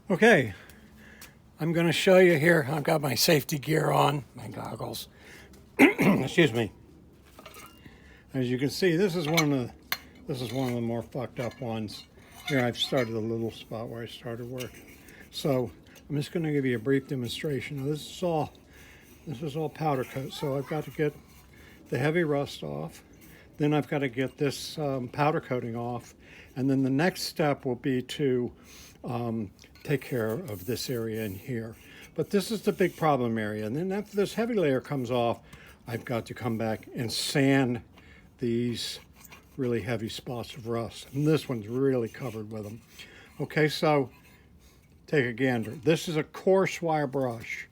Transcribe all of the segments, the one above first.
Okay, I'm going to show you here. I've got my safety gear on, my goggles. Excuse me. As you can see, this is one of the more fucked up ones. Here I've started a little spot where I started working. So I'm just going to give you a brief demonstration. Now, this is all powder coat. So I've got to get the heavy rust off. Then I've got to get this powder coating off. And then the next step will be to take care of this area in here. But this is the big problem area. And then after this heavy layer comes off, I've got to come back and sand these really heavy spots of rust. And this one's really covered with them. Okay, so take a gander. This is a coarse wire brush,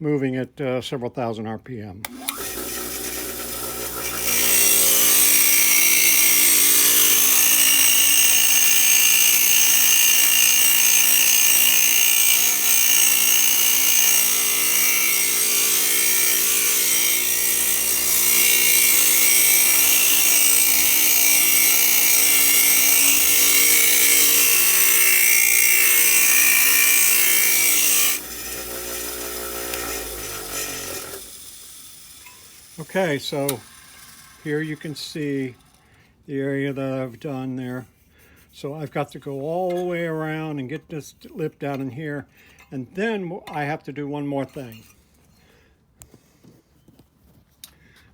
moving at several thousand RPM. Okay, so here you can see the area that I've done there. So I've got to go all the way around and get this lip down in here. And then I have to do one more thing.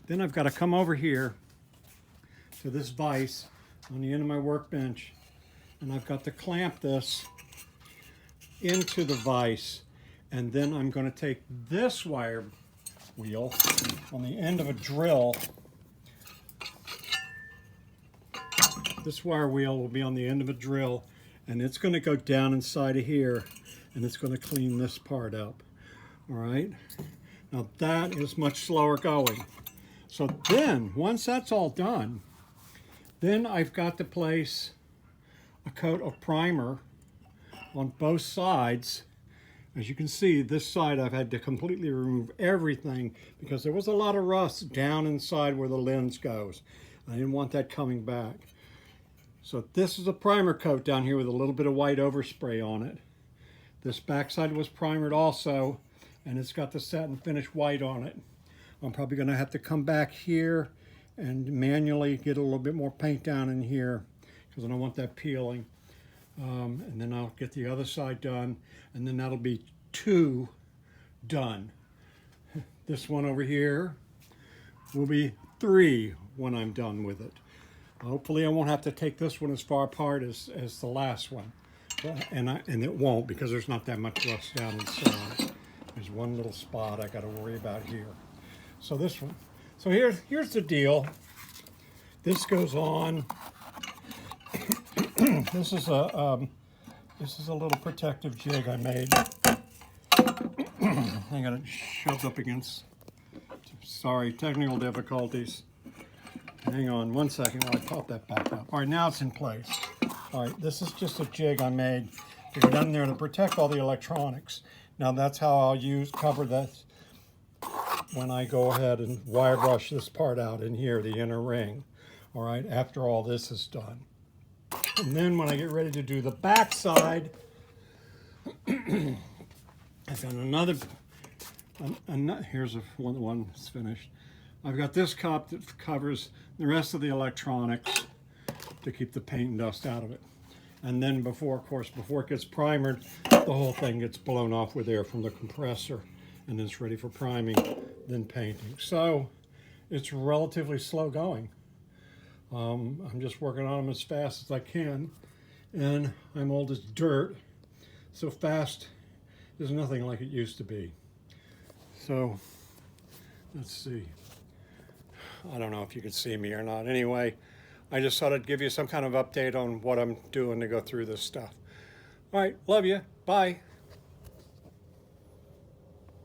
Then I've got to come over here to this vise on the end of my workbench. And I've got to clamp this into the vise. And then I'm going to take this wire wheel on the end of a drill. This wire wheel will be on the end of a drill, and it's going to go down inside of here, and it's going to clean this part up. All right, now that is much slower going. So then once that's all done, then I've got to place a coat of primer on both sides. As you can see, this side I've had to completely remove everything because there was a lot of rust down inside where the lens goes. I didn't want that coming back. So this is a primer coat down here with a little bit of white overspray on it. This backside was primered also, and it's got the satin finish white on it. I'm probably going to have to come back here and manually get a little bit more paint down in here because I don't want that peeling. And then I'll get the other side done, and then that'll be 2 done. This one over here will be 3 when I'm done with it. Hopefully I won't have to take this one as far apart as the last one. And it won't, because there's not that much rust down inside. There's one little spot I got to worry about here. So this one. So here's the deal. This goes on. This is a little protective jig I made. I got it shoved up against. Sorry, technical difficulties. Hang on one second while I pop that back up. All right, now it's in place. All right, this is just a jig I made to go down there to protect all the electronics. Now that's how I'll cover this when I go ahead and wire brush this part out in here, the inner ring. All right, after all this is done. And then when I get ready to do the back side, I found another, here's one that's finished. I've got this cup that covers the rest of the electronics to keep the paint and dust out of it. And then before it gets primered, the whole thing gets blown off with air from the compressor, and it's ready for priming, then painting. So it's relatively slow going. I'm just working on them as fast as I can, and I'm old as dirt, so fast is nothing like it used to be. So let's see. I don't know if you can see me or not. Anyway, I just thought I'd give you some kind of update on what I'm doing to go through this stuff. All right, love you. Bye.